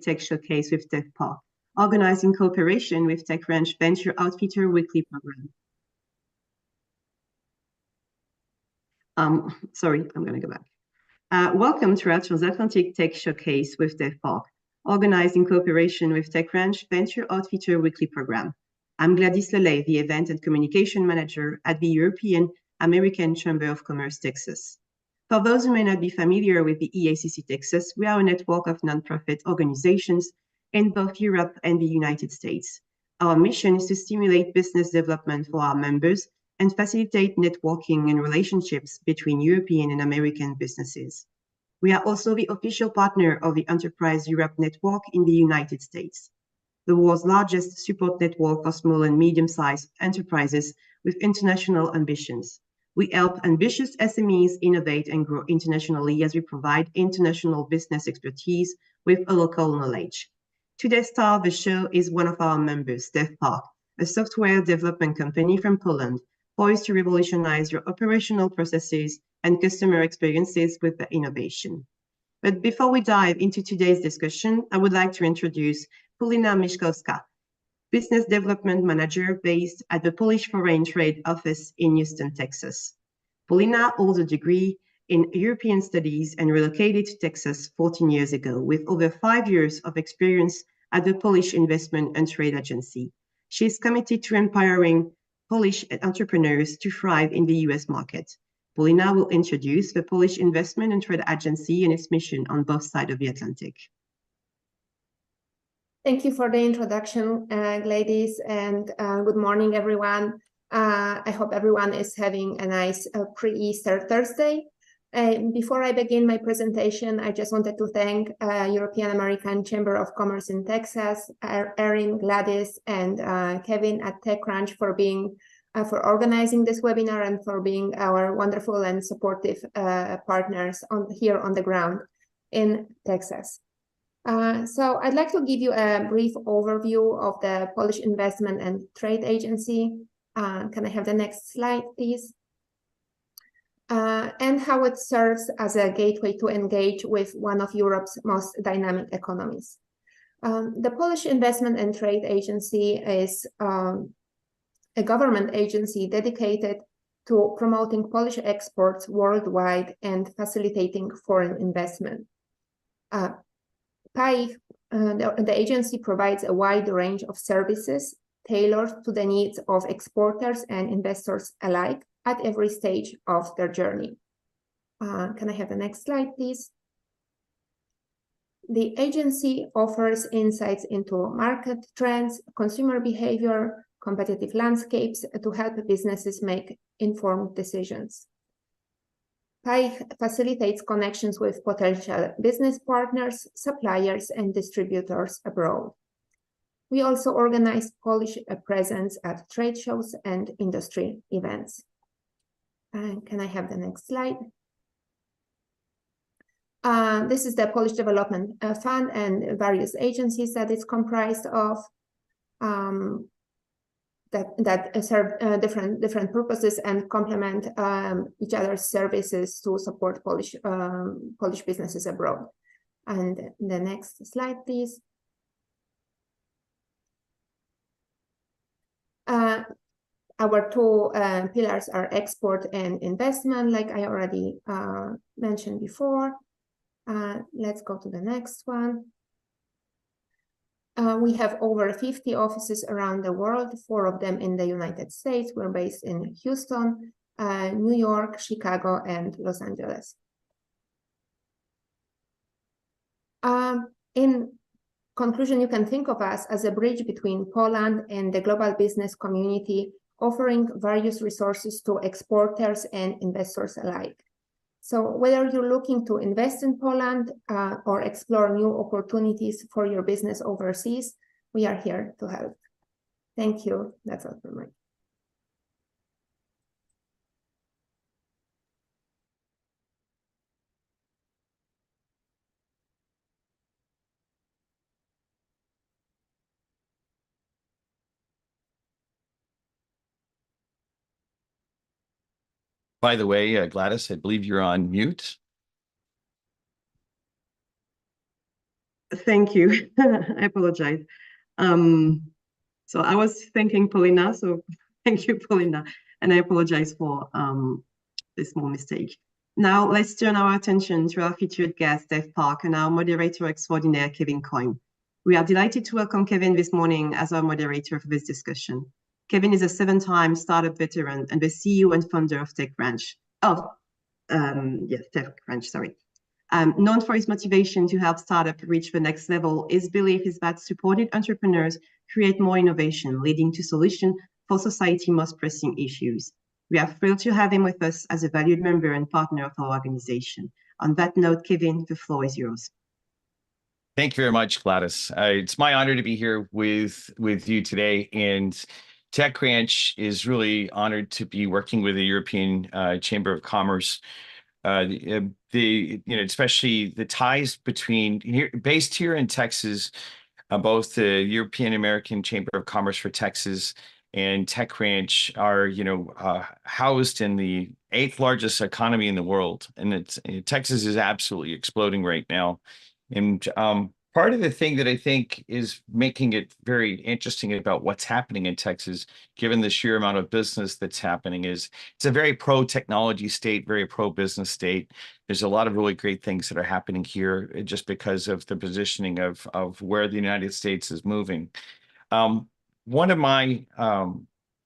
Tech Showcase with DevPark, organized in cooperation with TechCrunch Venture Outfitter Weekly Program. Sorry, I'm going to go back. Welcome to our Transatlantic Tech Showcase with DevPark, organized in cooperation with TechCrunch Venture Outfitter Weekly Program. I'm Gladys Lelay, the Event and Communication Manager at the European American Chamber of Commerce, Texas. For those who may not be familiar with the EACC Texas, we are a network of nonprofit organizations in both Europe and the United States. Our mission is to stimulate business development for our members and facilitate networking and relationships between European and American businesses. We are also the official partner of the Enterprise Europe Network in the United States, the world's largest support network for small and medium-sized enterprises with international ambitions. We help ambitious SMEs innovate and grow internationally as we provide international business expertise with a local knowledge. Today's star of the show is one of our members, DevPark, a software development company from Poland, poised to revolutionize your operational processes and customer experiences with the innovation. But before we dive into today's discussion, I would like to introduce Paulina Miszkowska, Business Development Manager based at the Polish Foreign Trade Office in Houston, Texas. Paulina holds a degree in European Studies and relocated to Texas 14 years ago with over 5 years of experience at the Polish Investment and Trade Agency. She is committed to empowering Polish entrepreneurs to thrive in the US market. Paulina will introduce the Polish Investment and Trade Agency and its mission on both sides of the Atlantic. Thank you for the introduction, ladies, and good morning, everyone. I hope everyone is having a nice pre-Easter Thursday. Before I begin my presentation, I just wanted to thank European American Chamber of Commerce in Texas, Erin, Gladys, and Kevin at TechCrunch for organizing this webinar and for being our wonderful and supportive partners here on the ground in Texas. So I'd like to give you a brief overview of the Polish Investment and Trade Agency. Can I have the next slide, please? And how it serves as a gateway to engage with one of Europe's most dynamic economies. The Polish Investment and Trade Agency is a government agency dedicated to promoting Polish exports worldwide and facilitating foreign investment. PAIH, the agency provides a wide range of services tailored to the needs of exporters and investors alike at every stage of their journey. Can I have the next slide, please? The agency offers insights into market trends, consumer behavior, competitive landscapes to help businesses make informed decisions. PAIH facilitates connections with potential business partners, suppliers, and distributors abroad. We also organize Polish presence at trade shows and industry events. Can I have the next slide? This is the Polish Development Fund and various agencies that it's comprised of that serve different purposes and complement each other's services to support Polish businesses abroad. And the next slide, please. Our two pillars are export and investment, like I already mentioned before. Let's go to the next one. We have over 50 offices around the world, 4 of them in the United States. We're based in Houston, New York, Chicago, and Los Angeles. In conclusion, you can think of us as a bridge between Poland and the global business community, offering various resources to exporters and investors alike. So whether you're looking to invest in Poland or explore new opportunities for your business overseas, we are here to help. Thank you. That's all from me. By the way, Gladys, I believe you're on mute. Thank you. I apologize. So I was thanking Paulina, so thank you, Paulina. And I apologize for this small mistake. Now let's turn our attention to our featured guest, DevPark, and our moderator extraordinaire, Kevin Coyne. We are delighted to welcome Kevin this morning as our moderator for this discussion. Kevin is a 7-time startup veteran and the CEO and founder of TechCrunch. TechCrunch, sorry. Known for his motivation to help startups reach the next level, his belief is that supported entrepreneurs create more innovation, leading to solutions for society's most pressing issues. We are thrilled to have him with us as a valued member and partner of our organization. On that note, Kevin, the floor is yours. Thank you very much, Gladys. It's my honor to be here with you today, and TechCrunch is really honored to be working with the European Chamber of Commerce. Especially the ties between based here in Texas, both the European American Chamber of Commerce for Texas and TechCrunch are, housed in the 8th largest economy in the world, and Texas is absolutely exploding right now. And part of the thing that I think is making it very interesting about what's happening in Texas, given the sheer amount of business that's happening, is it's a very pro-technology state, very pro-business state. There's a lot of really great things that are happening here just because of the positioning of where the United States is moving. One of my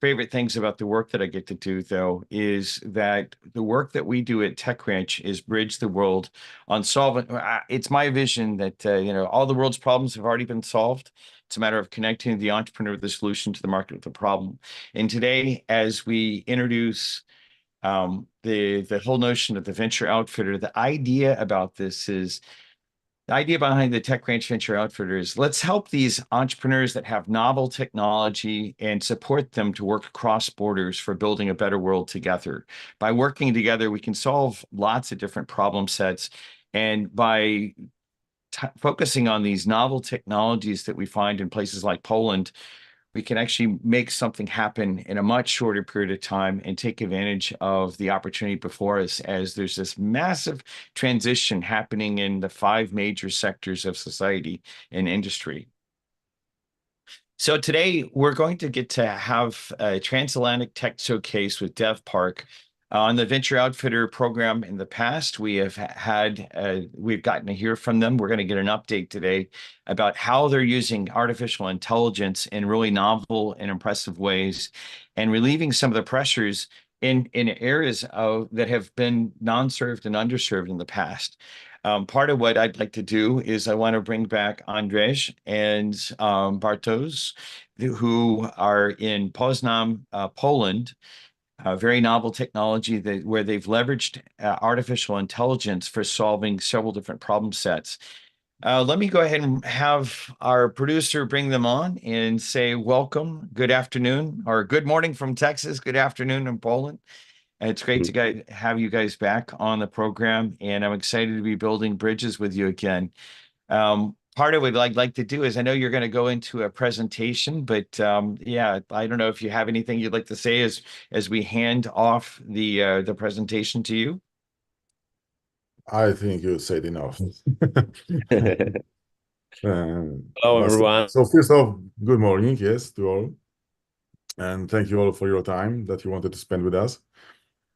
favorite things about the work that I get to do, though, is that the work that we do at TechCrunch is bridge the world on solving. It's my vision that all the world's problems have already been solved. It's a matter of connecting the entrepreneur with the solution to the market with the problem. And today, as we introduce the whole notion of the venture outfitter, the idea about this is. The idea behind the TechCrunch Venture Outfitter is let's help these entrepreneurs that have novel technology and support them to work across borders for building a better world together. By working together, we can solve lots of different problem sets. And by focusing on these novel technologies that we find in places like Poland, we can actually make something happen in a much shorter period of time and take advantage of the opportunity before us, as there's this massive transition happening in the 5 major sectors of society and industry. So today we're going to get to have a Transatlantic Tech Showcase with DevPark. On the Venture Outfitter program in the past, we've gotten to hear from them. We're going to get an update today about how they're using artificial intelligence in really novel and impressive ways, and relieving some of the pressures in areas that have been non-served and underserved in the past. Part of what I'd like to do is I want to bring back Andrzej and Bartosz, who are in Poznań, Poland. Very novel technology where they've leveraged artificial intelligence for solving several different problem sets. Let me go ahead and have our producer bring them on and say welcome, good afternoon, or good morning from Texas, good afternoon in Poland. It's great to have you guys back on the program, and I'm excited to be building bridges with you again. Part of what I'd like to do is, I know you're going to go into a presentation, but yeah, I don't know if you have anything you'd like to say as we hand off the presentation to you. I think you said enough. Hello, everyone. So first off, good morning, yes, to all. And thank you all for your time that you wanted to spend with us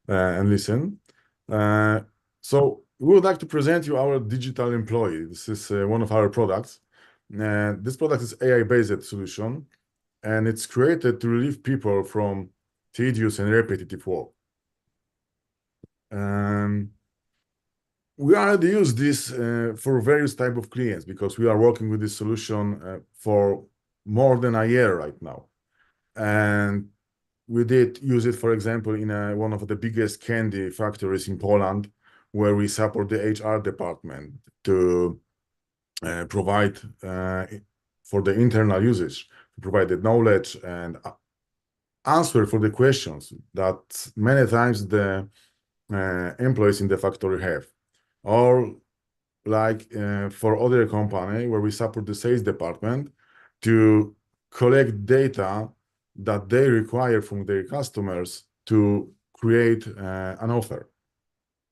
and listen. So we would like to present you our digital employee. This is one of our products. This product is AI-based solution, and it's created to relieve people from tedious and repetitive work. We already use this for various types of clients because we are working with this solution for more than a year right now. And we did use it, for example, in one of the biggest candy factories in Poland, where we support the HR department to provide for the internal usage, to provide the knowledge and answer for the questions that many times the employees in the factory have. Or like for other company where we support the sales department to collect data that they require from their customers to create an offer.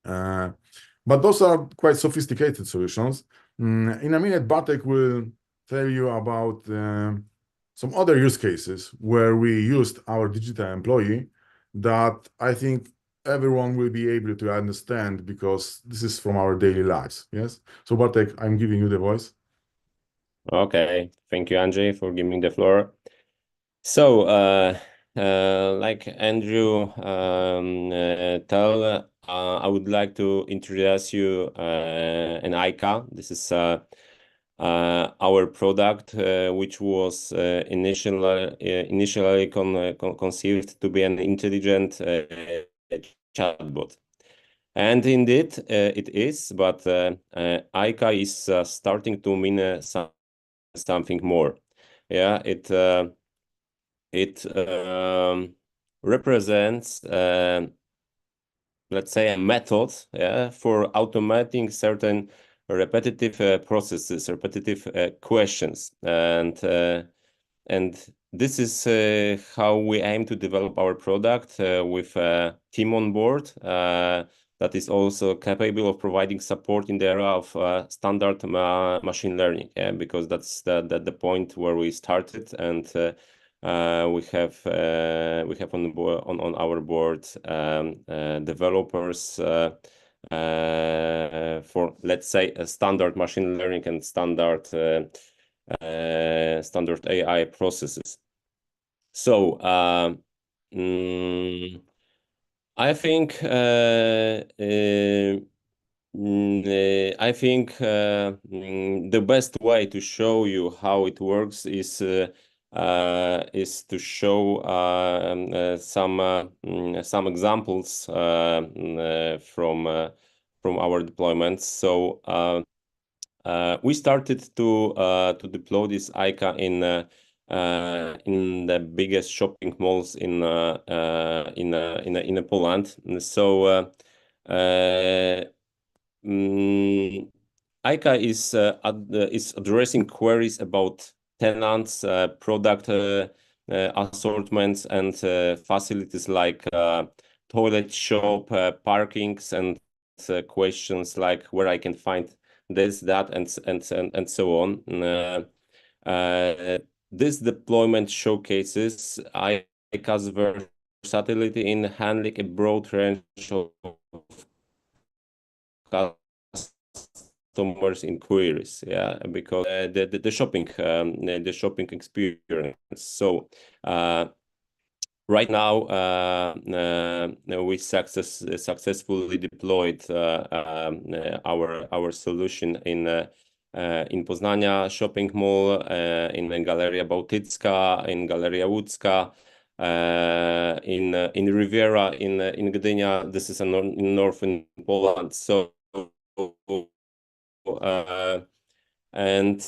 But those are quite sophisticated solutions. In a minute, Bartek will tell you about some other use cases where we used our digital employee that I think everyone will be able to understand because this is from our daily lives. Yes. So Bartek, I'm giving you the voice. Okay, thank you, Andrzej, for giving me the floor. So, like Andrew tell, I would like to introduce you an AICA. This is our product, which was initially conceived to be an intelligent chatbot. And indeed, it is, but AICA is starting to mean something more. Yeah, it represents, let's say, a method, yeah, for automating certain repetitive processes, repetitive questions, and this is how we aim to develop our product with a team on board that is also capable of providing support in the area of standard machine learning, yeah, because that's the point where we started, and we have on our board developers for, let's say, a standard machine learning and standard AI processes. So I think the best way to show you how it works is to show some examples from our deployments. So we started to deploy this AICA in the biggest shopping malls in Poland. So AICA is addressing queries about tenants, product assortments, and facilities like toilet shop, parkings, and questions like where I can find this, that, and so on. This deployment showcases AICA's versatility in handling a broad range of customers' inquiries, yeah, because the shopping experience. So right now, we successfully deployed our solution in Poznania shopping mall, in Galeria Bałtycka, in Galeria Łódzka, in Riviera, in Gdynia. This is in northern Poland. So and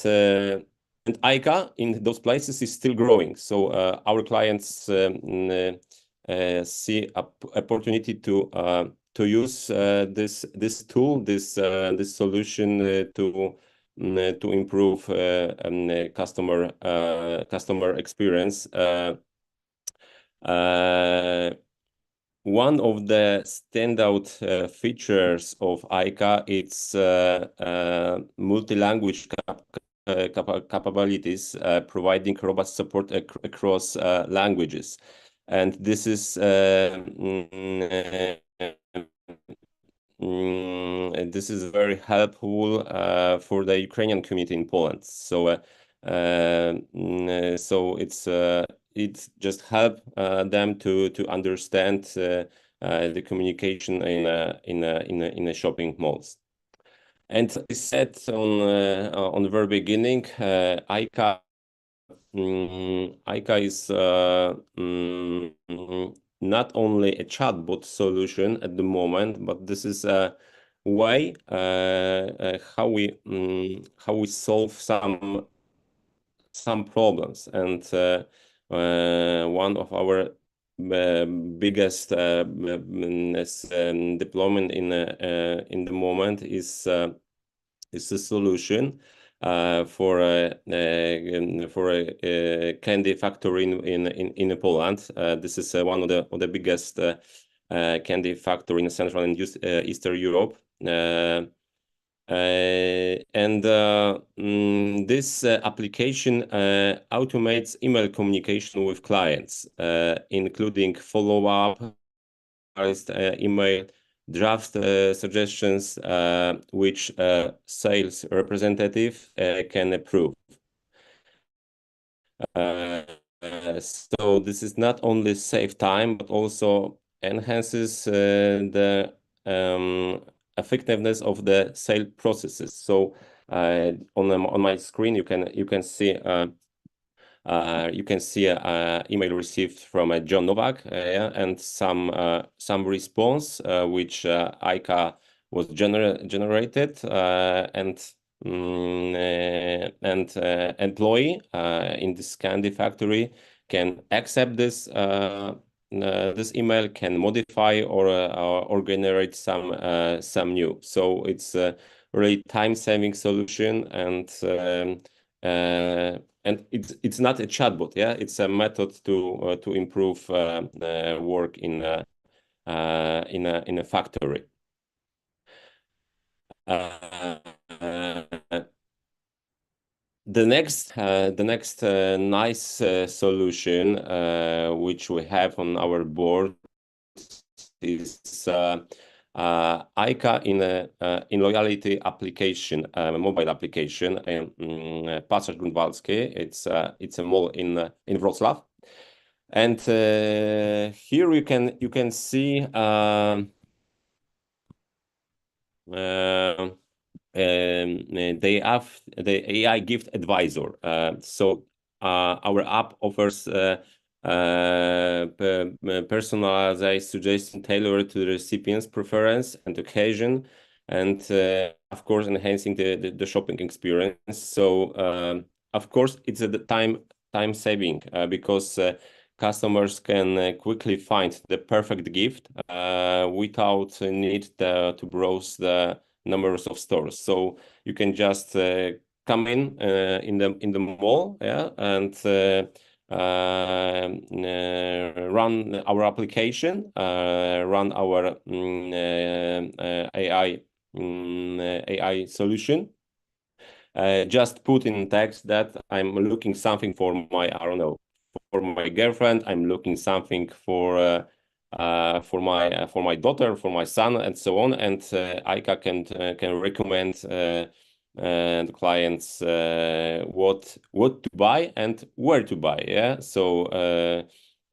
AICA in those places is still growing. So our clients see opportunity to use this tool, this solution to improve customer experience. One of the standout features of AICA is multi-language capabilities, providing robust support across languages, and this is very helpful for the Ukrainian community in Poland. So it's just help them to understand the communication in a shopping malls. And as I said on the very beginning, AICA is not only a chatbot solution at the moment, but this is a way how we solve some problems. And one of our biggest deployment in the moment is a solution for a candy factory in Poland. This is one of the biggest candy factory in Central and Eastern Europe. This application automates email communication with clients, including follow-up, email, draft suggestions, which sales representative can approve. So this is not only save time, but also enhances the effectiveness of the sale processes. So on my screen, you can see email received from John Novak, and some response which AICA was generated, and employee in this Candy factory can accept this this email, can modify or generate some new. So it's a really time-saving solution, and it's not a chatbot. Yeah, it's a method to improve work in a factory. The next nice solution which we have on our board is AICA in loyalty application, mobile application, Pasaż Grunwaldzki. It's a mall in Wrocław, and here you can see they have the AI gift advisor. So our app offers personalized suggestion tailored to the recipient's preference and occasion, and of course enhancing the shopping experience. So of course it's a time saving because customers can quickly find the perfect gift without need to browse the numbers of stores. So you can just come in the mall, yeah, and run our application, run our AI solution. Just put in text that I'm looking something for my, I don't know, for my girlfriend. I'm looking something for my daughter, for my son, and so on. And AICA can recommend the clients what to buy and where to buy. Yeah. So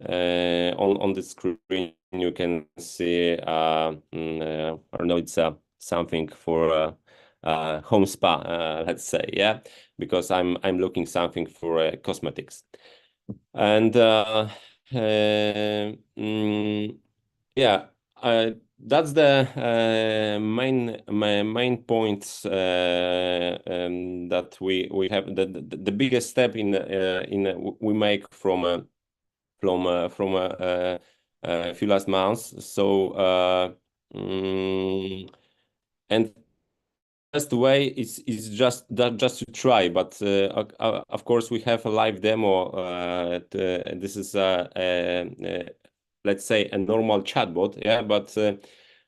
on the screen you can see I don't know, it's something for home spa, let's say, yeah, because I'm looking something for cosmetics. And yeah, that's the main points that we have. The biggest step in we make from a few last months. So and best way is just to try, but of course we have a live demo. This is let's say a normal chatbot, yeah, but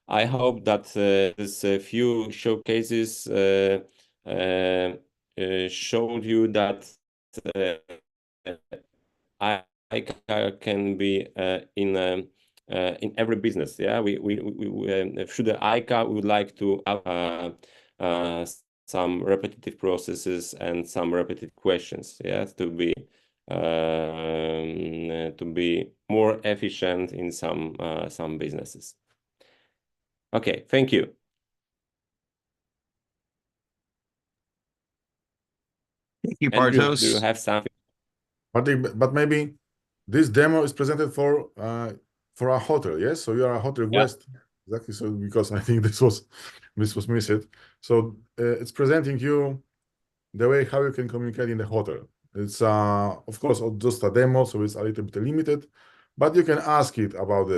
I hope that this few showcases showed you that AICA can be in every business. Yeah, we through the AICA we would like to some repetitive processes and some repetitive questions, yeah, to be more efficient in some businesses. Okay, thank you. Thank you, Andrew, Bartosz. do you have something? But maybe this demo is presented for a hotel, yes? So you are a hotel guest, exactly. So because I think this was missed. So it's presenting you the way how you can communicate in the hotel. It's of course just a demo, so it's a little bit limited, but you can ask it about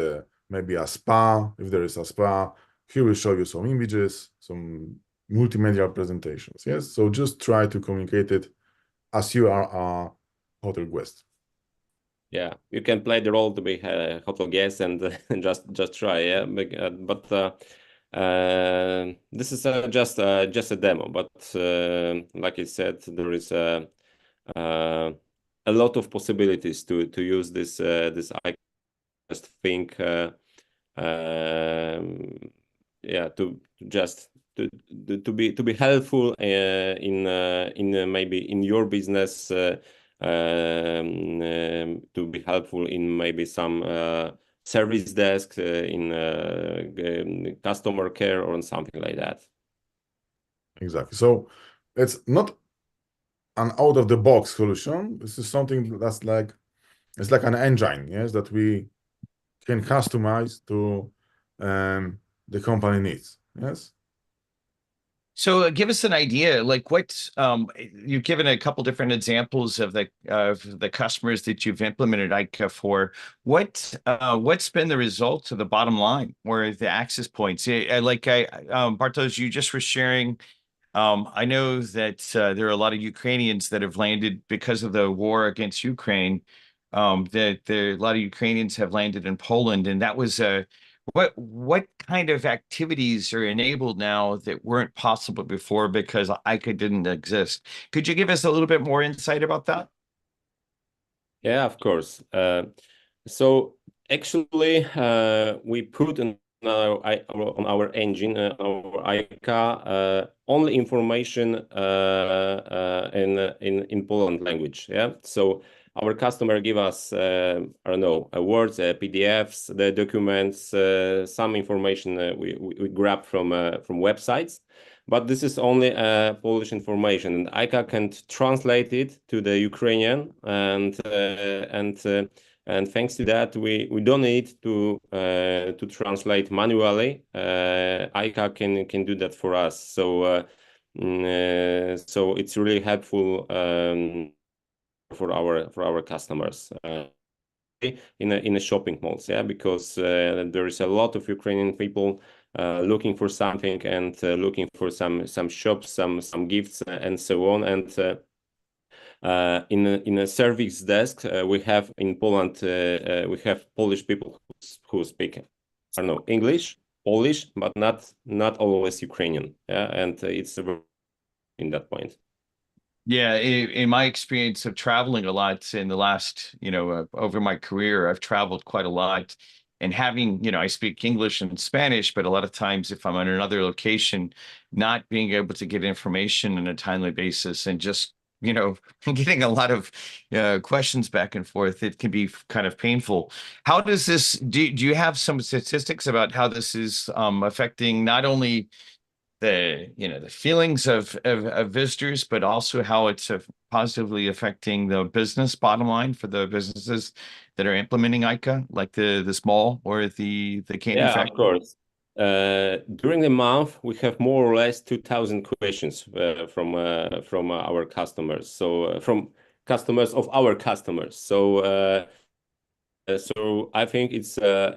maybe a spa, if there is a spa. Here will show you some images, some multimedia presentations. Yes, so just try to communicate it as you are a hotel guest. Yeah, you can play the role to be a hotel guest and just try. Yeah, but This is just a demo, but like I said, there is a lot of possibilities to use this AICA. Just think, yeah, to be helpful in maybe in your business, to be helpful in maybe some service desk, in customer care or something like that. Exactly. So it's not an out-of-the-box solution. This is something that's like, it's like an engine, yes, that we can customize to the company needs. Yes. So give us an idea, like what you've given a couple different examples of the customers that you've implemented AICA for. What's been the result of the bottom line or the access points? Bartosz, you just were sharing. I know that there are a lot of Ukrainians that have landed because of the war against Ukraine. That a lot of Ukrainians have landed in Poland, and that was what kind of activities are enabled now that weren't possible before because AICA didn't exist? Could you give us a little bit more insight about that? Yeah, of course. So actually, we put on our engine, our AICA, only information in Poland language. Yeah. So our customer give us, I don't know, words, PDFs, the documents, some information we grab from websites. But this is only Polish information, and AICA can translate it to the Ukrainian, and thanks to that, we don't need to translate manually. AICA can do that for us. So so it's really helpful for our customers in a shopping malls, yeah, because there is a lot of Ukrainian people looking for something and looking for some shops, some gifts, and so on. And in a service desk, we have in Poland, we have Polish people who speak, I don't know, English, Polish, but not always Ukrainian. Yeah, and it's in that point. Yeah, in my experience of traveling a lot in the last, over my career, I've traveled quite a lot. And having, I speak English and Spanish, but a lot of times if I'm in another location, not being able to get information on a timely basis and just, getting a lot of questions back and forth, it can be kind of painful. How does this, do you have some statistics about how this is affecting not only the feelings of visitors, but also how it's positively affecting the business bottom line for the businesses that are implementing AICA, like the small or the candy factory? Of course. During the month, we have more or less 2,000 questions from our customers. So from customers of our customers. So so I think it's a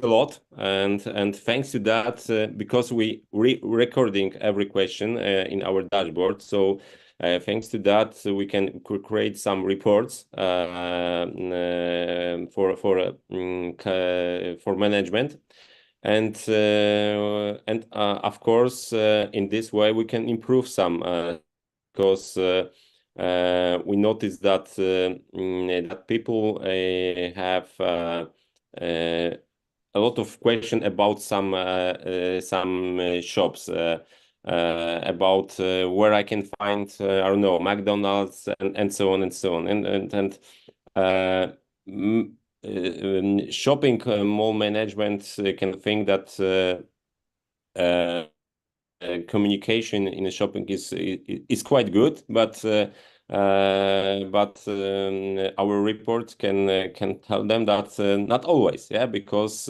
lot, and thanks to that, because we recording every question in our dashboard. So thanks to that, we can create some reports for management, and of course in this way we can improve some because. We noticed that that people have a lot of question about some shops, about where I can find I don't know, McDonald's and so on and so on, and shopping mall management can think that communication in a shopping is quite good, but our report can tell them that not always, yeah, because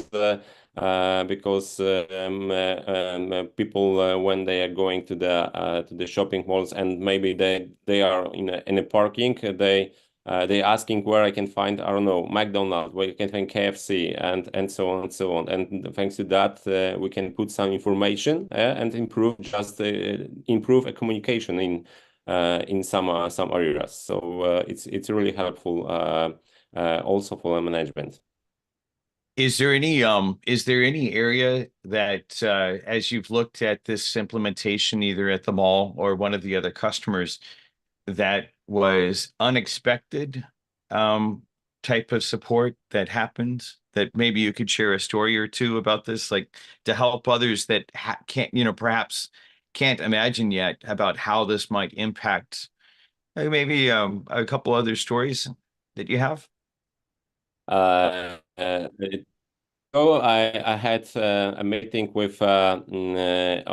people when they are going to the shopping malls and maybe they are in a parking, they asking where I can find, I don't know, McDonald's, where you can find KFC, and so on and so on. And thanks to that, we can put some information and improve a communication in some areas. So it's really helpful also for the management. Is there any area that as you've looked at this implementation, either at the mall or one of the other customers, that was unexpected type of support that happened, that maybe you could share a story or two about this, like to help others that can't, perhaps can't imagine yet about how this might impact maybe a couple other stories that you have? So I had a meeting with owner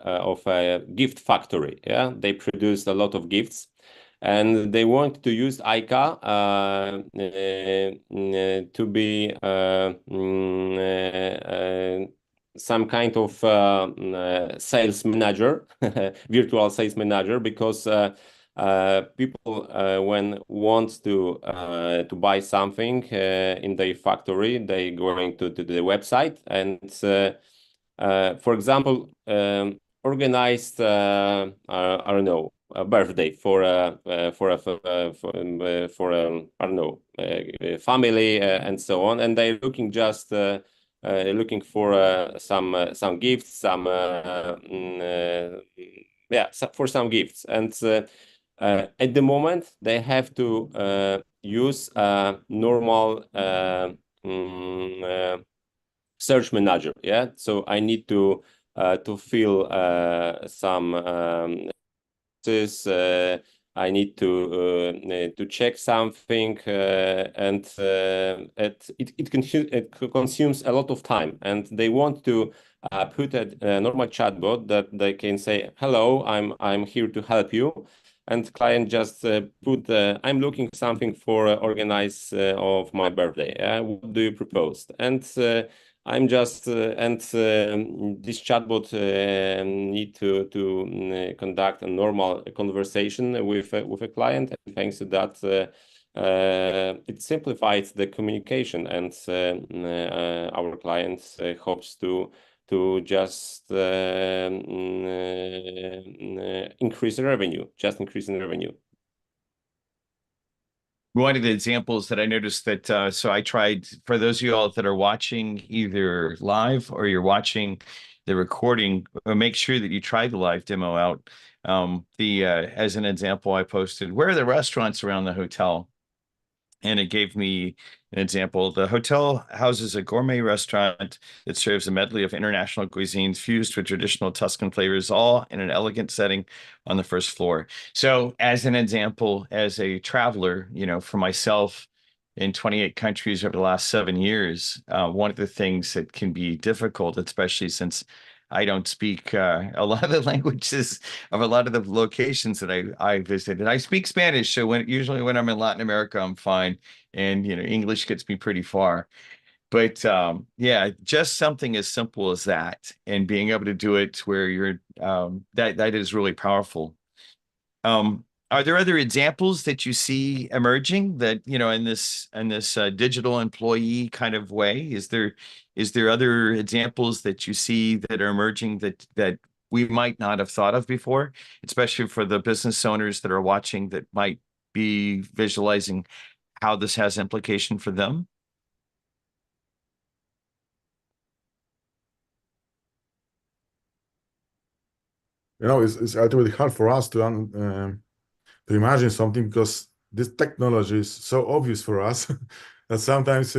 of a gift factory. Yeah, they produced a lot of gifts, and they want to use AICA to be some kind of sales manager, virtual sales manager, because people when want to buy something in their factory, they going to the website and for example organized I don't know, a birthday for I don't know, a family and so on, and they're looking just looking for some gifts, for some gifts, and at the moment they have to use a normal search manager. Yeah, so I need to fill some I need to check something, and it consumes a lot of time, and they want to put a normal chatbot that they can say, "Hello, I'm here to help you," and client just put I'm looking something for organize of my birthday. What do you propose? And I'm just and this chatbot need to conduct a normal conversation with a client, and thanks to that it simplifies the communication, and our clients hopes to just increase the revenue, just increasing the revenue. One of the examples that I noticed that, so I tried, for those of you all that are watching either live or you're watching the recording, make sure that you try the live demo out. As an example, I posted, where are the restaurants around the hotel? And it gave me an example. The hotel houses a gourmet restaurant that serves a medley of international cuisines fused with traditional Tuscan flavors, all in an elegant setting on the first floor. So as an example, as a traveler, for myself in 28 countries over the last 7 years, one of the things that can be difficult, especially since I don't speak a lot of the languages of a lot of the locations that I visited. I speak Spanish, so usually when I'm in Latin America, I'm fine, and English gets me pretty far. But yeah, just something as simple as that, and being able to do it where you're that is really powerful. Are there other examples that you see emerging that, in this digital employee kind of way? Is there other examples that you see that are emerging that we might not have thought of before, especially for the business owners that are watching that might be visualizing how this has implication for them? It's ultimately hard for us to imagine something, because this technology is so obvious for us that sometimes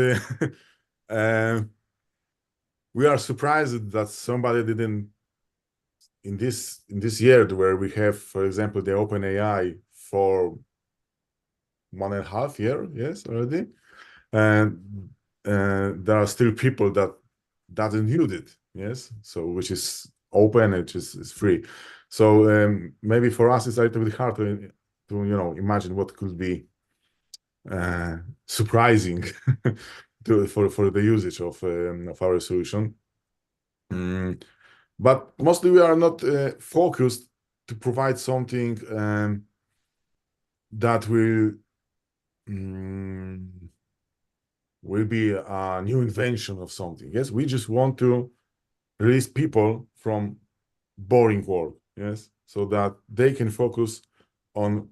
we are surprised that somebody didn't, in this year where we have, for example, the OpenAI for 1.5 years, yes, already, and there are still people that doesn't use it, yes, so which is open, which is free. So maybe for us it's a little bit hard to imagine what could be surprising for the usage of our solution. But mostly we are not focused to provide something that will be a new invention of something. Yes, we just want to release people from boring work. Yes, so that they can focus on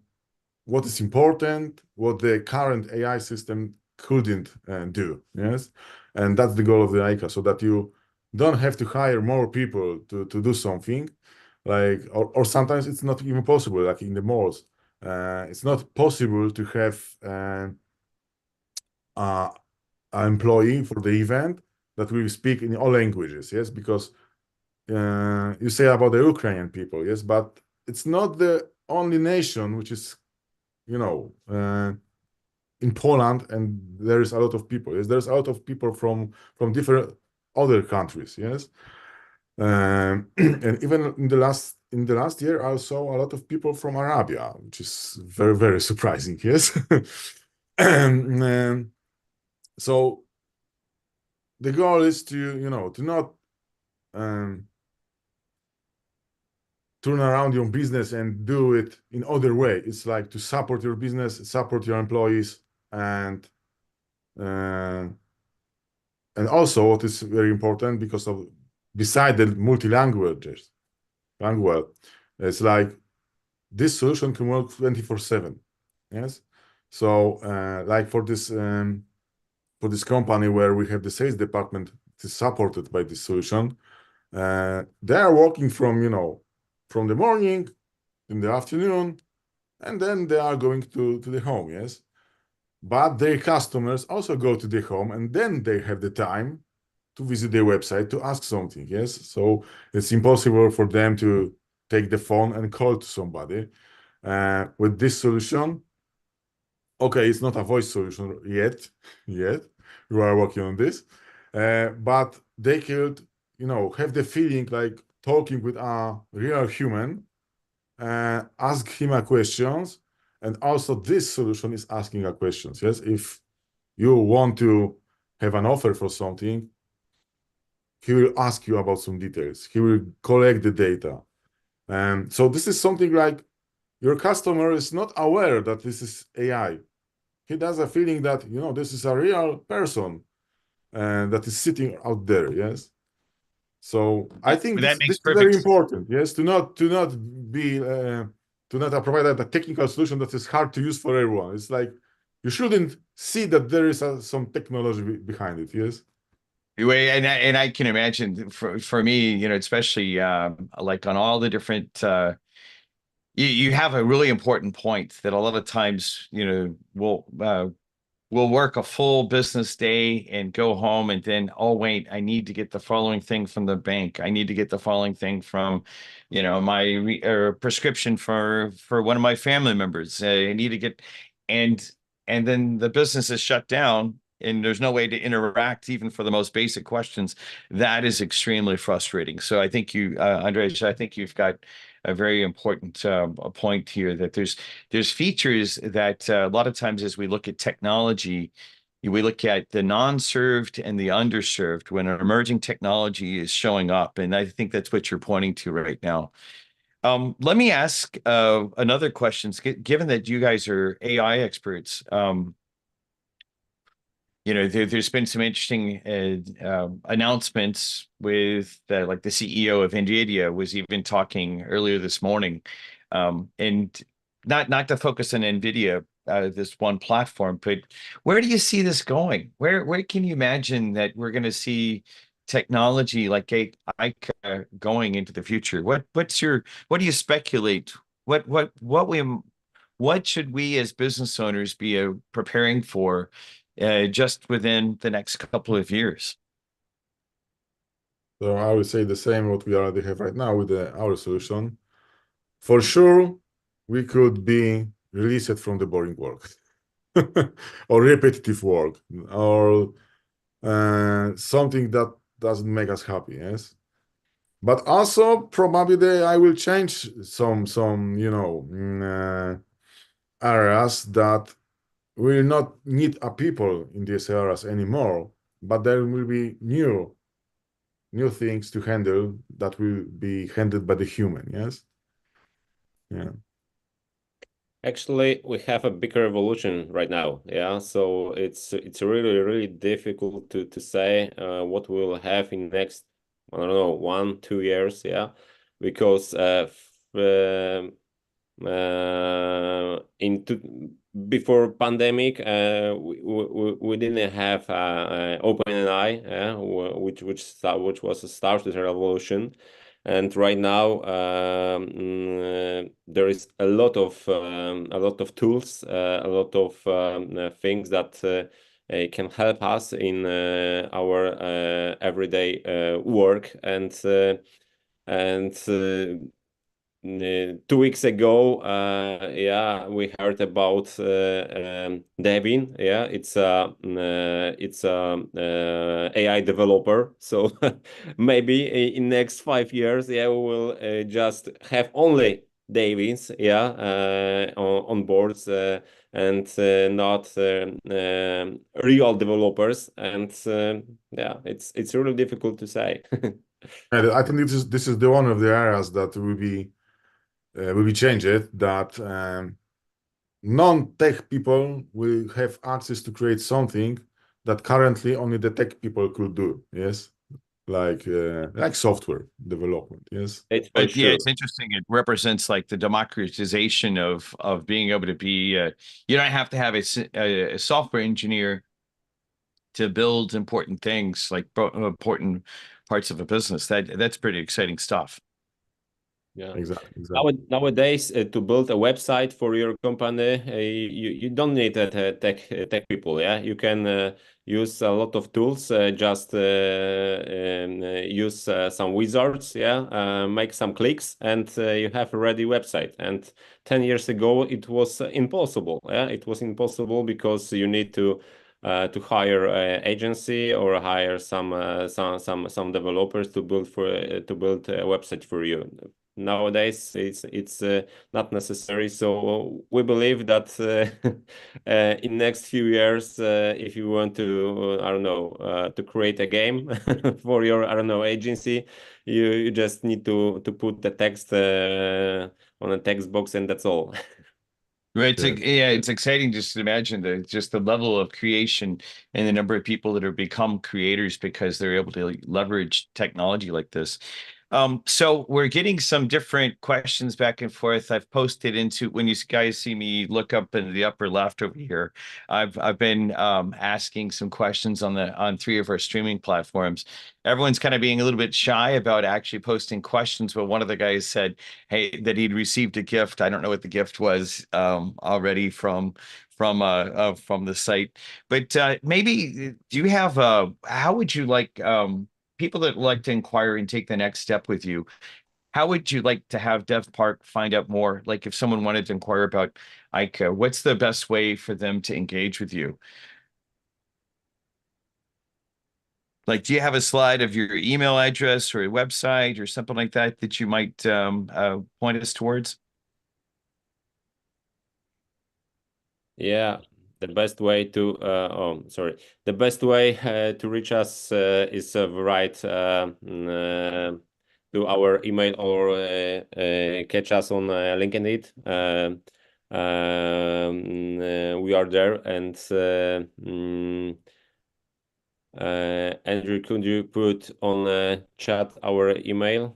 what is important, what the current AI system couldn't do. Yes, and that's the goal of the AICA, so that you don't have to hire more people to do something, like, or sometimes it's not even possible, like in the malls. It's not possible to have an employee for the event that will speak in all languages, yes, because you say about the Ukrainian people, yes, but it's not the only nation which is, in Poland, and there is a lot of people. Yes, there's a lot of people from different other countries. Yes, and even in the last year, I saw a lot of people from Arabia, which is very, very surprising. Yes, so the goal is to not turn around your business and do it in other way. It's like to support your business, support your employees, and also what is very important, because of beside the multi-language, it's like this solution can work 24/7. Yes, so like for this company where we have the sales department is supported by this solution, they are working from from the morning, in the afternoon, and then they are going to the home. Yes, but their customers also go to the home, and then they have the time to visit their website to ask something. Yes, so it's impossible for them to take the phone and call to somebody. With this solution, okay, it's not a voice solution yet. We are working on this, but they could have the feeling like talking with a real human, ask him a questions, and also this solution is asking a questions. Yes, if you want to have an offer for something, he will ask you about some details. He will collect the data. So this is something like your customer is not aware that this is AI. He does a feeling that, this is a real person that is sitting out there. Yes. So I think That this makes is very perfect sense. important. Yes. To not provide a technical solution that is hard to use for everyone. It's like you shouldn't see that there is some technology behind it. Yes. And I can imagine for me, especially like on all the different you have a really important point that a lot of times, we'll work a full business day and go home, and then, oh wait, I need to get the following thing from the bank. I need to get the following thing from, my prescription for one of my family members. I need to get, and then the business is shut down, and there's no way to interact even for the most basic questions. That is extremely frustrating. So I think Andrej, I think you've got a very important point here, that there's features that a lot of times as we look at technology, we look at the non-served and the underserved when an emerging technology is showing up. And I think that's what you're pointing to right now. Let me ask another question. Given that you guys are AI experts, there's been some interesting announcements with like the CEO of NVIDIA was even talking earlier this morning, and not to focus on NVIDIA, this one platform, but where do you see this going? Where can you imagine that we're going to see technology like AICA going into the future? What do you speculate? What should we as business owners be preparing for just within the next couple of years? So I would say the same what we already have right now with our solution. For sure, we could be released from the boring work or repetitive work, or something that doesn't make us happy. Yes, but also probably I will change some areas that will not need a people in these areas anymore, but there will be new things to handle that will be handled by the human. Yes. Yeah. Actually, we have a bigger evolution right now. Yeah, so it's really, really difficult to say what we'll have in next, I don't know, 1-2 years. Yeah, because before pandemic, we didn't have OpenAI, which was a start to the revolution, and right now there is a lot of tools, a lot of things that can help us in our everyday work, and 2 weeks ago, we heard about Devin. Yeah, it's a AI developer. So maybe in next 5 years, we will just have only Devins, on boards, and not real developers. And it's really difficult to say. And I think this is the one of the areas that will be changed, that non-tech people will have access to create something that currently only the tech people could do. Yes, like software development. Yes, But yeah, it's interesting. It represents like the democratization of being able to be. You don't have to have a software engineer to build important things, like important parts of a business. That's pretty exciting stuff. Yeah, exactly. Nowadays, to build a website for your company, you don't need tech people. Yeah, you can use a lot of tools. Just use some wizards. Yeah, make some clicks, and you have a ready website. And 10 years ago, it was impossible. Yeah, it was impossible because you need to hire an agency or hire some developers to build a website for you. Nowadays, it's not necessary. So we believe that in next few years, if you want to, I don't know, to create a game for your, I don't know, agency, you just need to put the text on a text box, and that's all. Right. It's exciting just to imagine the level of creation and the number of people that have become creators because they're able to leverage technology like this. So we're getting some different questions back and forth. I've posted into, when you guys see me look up in the upper left over here, I've been asking some questions on 3 of our streaming platforms. Everyone's kind of being a little bit shy about actually posting questions, but one of the guys said, hey, that he'd received a gift. I don't know what the gift was already from the site, but maybe do you have how would you like people that like to inquire and take the next step with you, how would you like to have DevPark find out more? Like if someone wanted to inquire about AICA, what's the best way for them to engage with you? Like, do you have a slide of your email address or a website or something like that that you might point us towards? Yeah, the best way to the best way to reach us is write to our email or catch us on LinkedIn. We are there, and Andrew, could you put on chat our email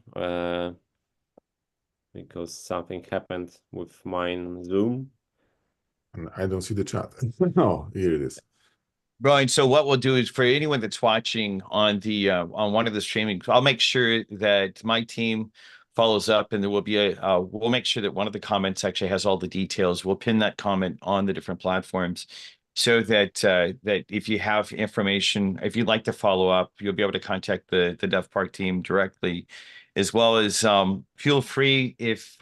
because something happened with mine Zoom. I don't see the chat. No, here it is. Brian, so what we'll do is for anyone that's watching on the on one of the streaming, I'll make sure that my team follows up, and there will be we'll make sure that one of the comments actually has all the details. We'll pin that comment on the different platforms so that that if you have information, if you'd like to follow up, you'll be able to contact the DevPark team directly, as well as feel free if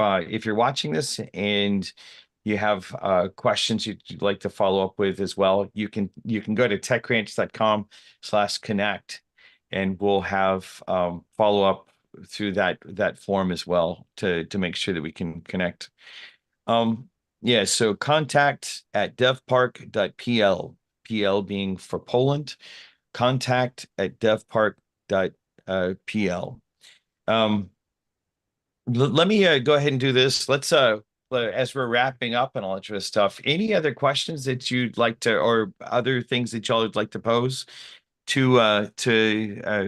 you're watching this and you have questions you'd like to follow up with as well, you can go to techranch.com/connect, and we'll have follow up through that form as well to make sure that we can connect. Yeah, so contact@devpark.pl, PL being for Poland, contact@devpark.pl. Let me go ahead and do this. Let's as we're wrapping up and all that sort of stuff, any other questions that you'd like to, or other things that y'all would like to pose to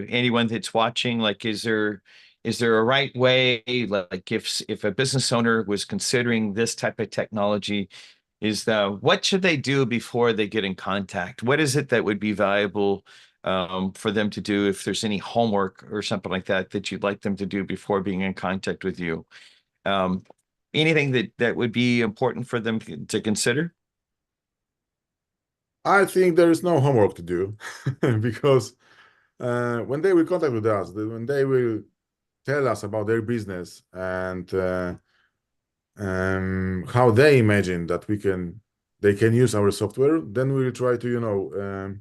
anyone that's watching? Like, is there a right way, like if a business owner was considering this type of technology, is what should they do before they get in contact? What is it that would be valuable for them to do if there's any homework or something like that that you'd like them to do before being in contact with you? Anything that would be important for them to consider? I think there is no homework to do because when they will contact with us, when they will tell us about their business and how they imagine that they can use our software, then we'll try to,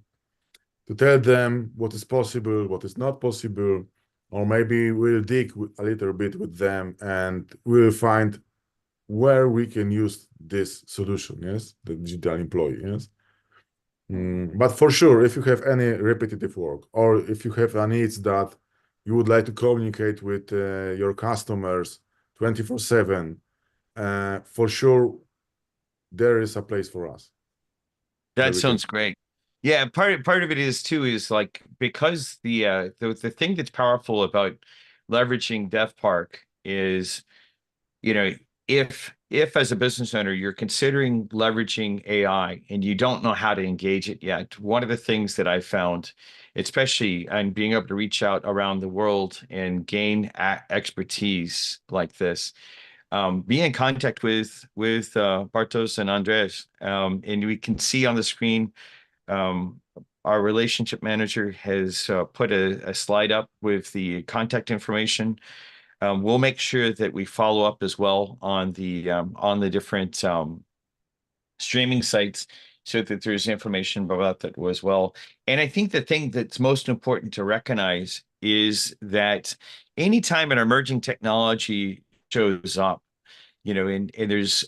to tell them what is possible, what is not possible, or maybe we'll dig a little bit with them and we'll find where we can use this solution, yes, the digital employee, yes. But for sure, if you have any repetitive work or if you have a needs that you would like to communicate with your customers 24/7, for sure, there is a place for us. That sounds great. Yeah, part of it is too is like because the thing that's powerful about leveraging DevPark is, if as a business owner you're considering leveraging AI and you don't know how to engage it yet, one of the things that I found, especially in being able to reach out around the world and gain expertise like this, be in contact with Bartosz and Andres, and we can see on the screen our relationship manager has put a slide up with the contact information. We'll make sure that we follow up as well on the different streaming sites so that there's information about that as well. And I think the thing that's most important to recognize is that anytime an emerging technology shows up, and there's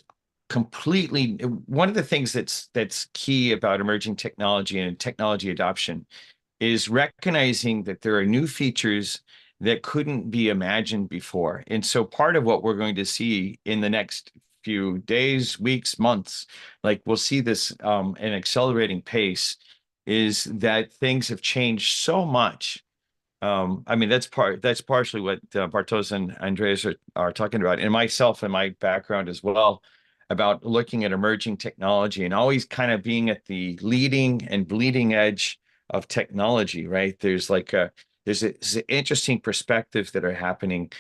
completely one of the things that's key about emerging technology and technology adoption is recognizing that there are new features that couldn't be imagined before. And so part of what we're going to see in the next few days, weeks, months, like we'll see this an accelerating pace, is that things have changed so much. I mean, that's partially what Bartosz and Andreas are talking about, and myself and my background as well, about looking at emerging technology and always kind of being at the leading and bleeding edge of technology, right? There's interesting perspectives that are happening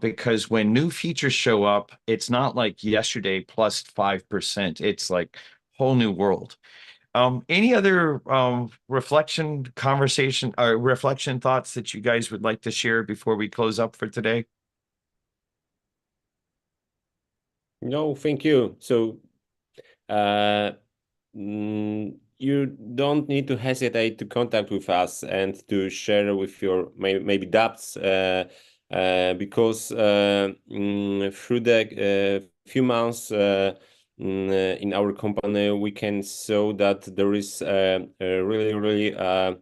because when new features show up, it's not like yesterday plus 5%. It's like whole new world. Any other reflection thoughts that you guys would like to share before we close up for today? No, thank you. So you don't need to hesitate to contact with us and to share with your maybe doubts because through the few months in our company, we can show that there is a really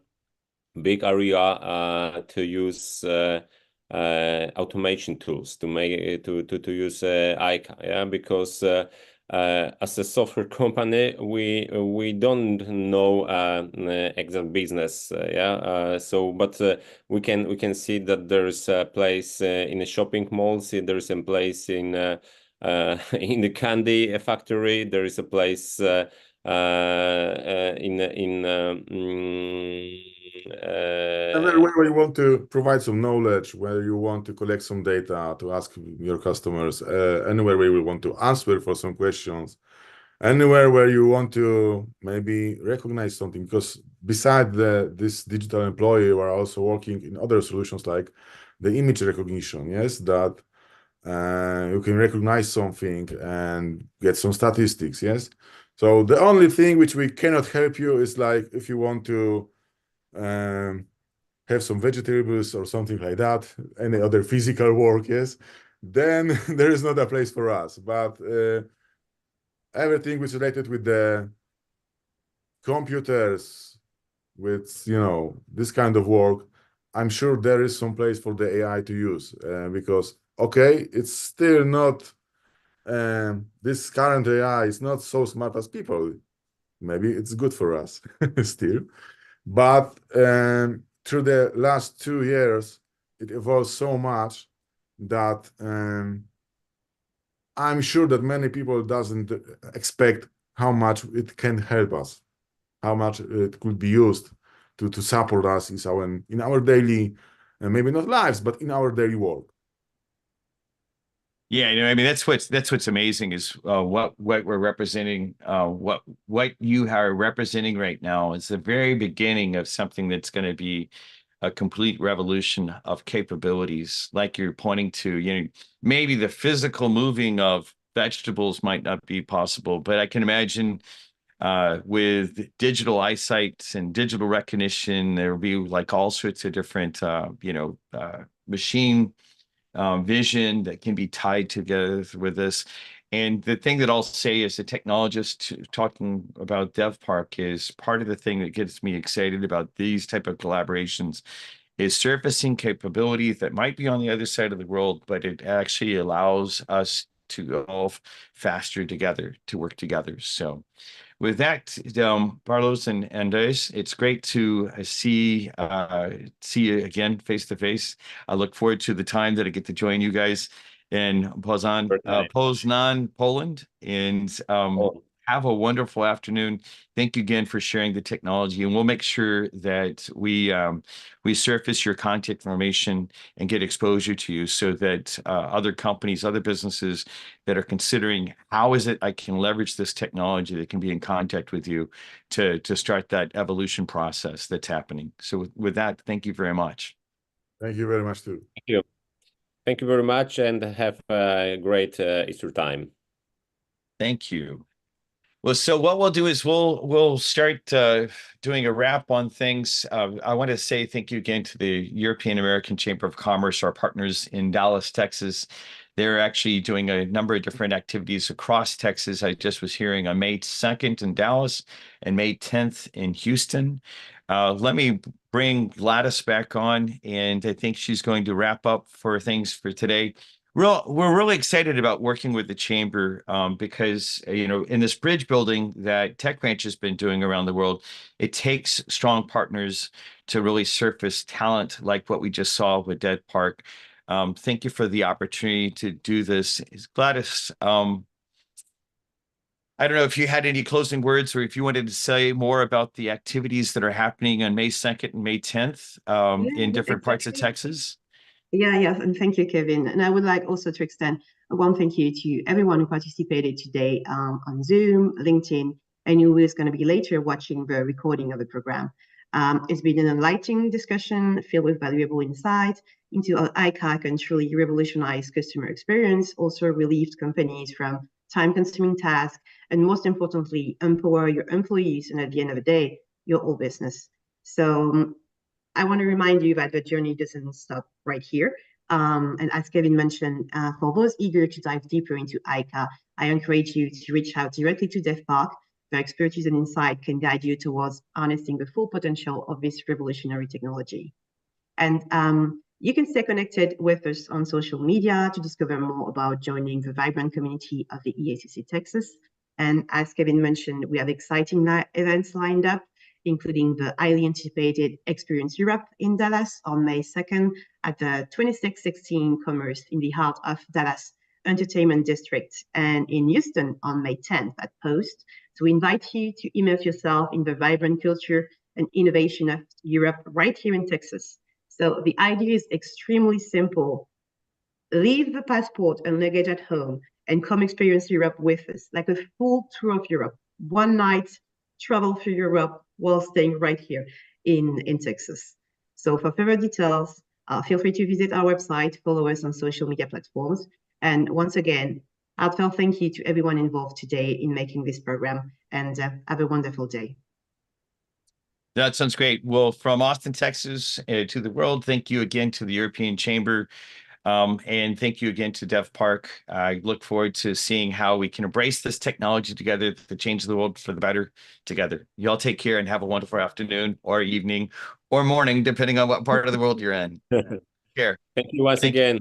big area to use automation tools to use AICA, yeah, because as a software company, we don't know exact business, yeah. But we can see that there is a place in a shopping mall. See, there is a place in the candy factory. There is a place where you want to provide some knowledge, where you want to collect some data to ask your customers, anywhere where you want to answer for some questions, anywhere where you want to maybe recognize something, because beside this digital employee, we are also working in other solutions like the image recognition, yes, that you can recognize something and get some statistics, yes. So the only thing which we cannot help you is like if you want to have some vegetables or something like that, any other physical work, yes, then there is not a place for us. But everything which is related with the computers, with this kind of work, I'm sure there is some place for the AI to use because okay, it's still not this current AI is not so smart as people. Maybe it's good for us still, but through the last 2 years, it evolved so much that I'm sure that many people doesn't expect how much it can help us, how much it could be used to support us in our daily, maybe not lives, but in our daily work. Yeah, I mean that's what's amazing is what we're representing, what you are representing right now is the very beginning of something that's going to be a complete revolution of capabilities. Like you're pointing to, maybe the physical moving of vegetables might not be possible, but I can imagine with digital eyesight and digital recognition, there will be like all sorts of different, machine vision that can be tied together with this. And the thing that I'll say as a technologist talking about DevPark is part of the thing that gets me excited about these type of collaborations is surfacing capabilities that might be on the other side of the world, but it actually allows us to evolve faster together, to work together. So with that, Carlos and Andres, it's great to see you again face to face. I look forward to the time that I get to join you guys in Poznan, Poland, and have a wonderful afternoon. Thank you again for sharing the technology, and we'll make sure that we surface your contact information and get exposure to you so that other companies, other businesses that are considering how is it I can leverage this technology that can be in contact with you to start that evolution process that's happening. So with that, thank you very much. Thank you very much too. Thank you. Thank you very much, and have a great Easter time. Thank you. Well, so what we'll do is we'll start doing a wrap on things. I want to say thank you again to the European American Chamber of Commerce, our partners in Dallas, Texas. They're actually doing a number of different activities across Texas. I just was hearing on May 2nd in Dallas and May 10th in Houston. Let me bring Gladys back on, and I think she's going to wrap up for things for today. We're really excited about working with the Chamber because, in this bridge building that TechRanch has been doing around the world, it takes strong partners to really surface talent like what we just saw with DevPark. Thank you for the opportunity to do this. Gladys, I don't know if you had any closing words or if you wanted to say more about the activities that are happening on May 2nd and May 10th in different parts of Texas. Yeah, and thank you, Kevin. And I would like also to extend one thank you to everyone who participated today on Zoom, LinkedIn, and who is going to be later watching the recording of the program. It's been an enlightening discussion filled with valuable insights into how AICA can truly revolutionize customer experience, also relieve companies from time-consuming tasks, and most importantly, empower your employees, and at the end of the day, your whole business. So I want to remind you that the journey doesn't stop right here. And as Kevin mentioned, for those eager to dive deeper into AICA, I encourage you to reach out directly to DevPark. Their expertise and insight can guide you towards harnessing the full potential of this revolutionary technology. And you can stay connected with us on social media to discover more about joining the vibrant community of the EACC Texas. And as Kevin mentioned, we have exciting events lined up, including the highly anticipated Experience Europe in Dallas on May 2nd at the 2616 Commerce in the heart of Dallas Entertainment District, and in Houston on May 10th at Post. So we invite you to immerse yourself in the vibrant culture and innovation of Europe right here in Texas. So the idea is extremely simple. Leave the passport and luggage at home and come experience Europe with us, like a full tour of Europe, one night travel through Europe while staying right here in Texas. So for further details, feel free to visit our website, follow us on social media platforms. And once again, heartfelt thank you to everyone involved today in making this program, and have a wonderful day. That sounds great. Well, from Austin, Texas to the world, thank you again to the European Chamber. And thank you again to DevPark. I look forward to seeing how we can embrace this technology together to change the world for the better together. You all take care and have a wonderful afternoon or evening or morning, depending on what part of the world you're in. Take care. Thank you once again.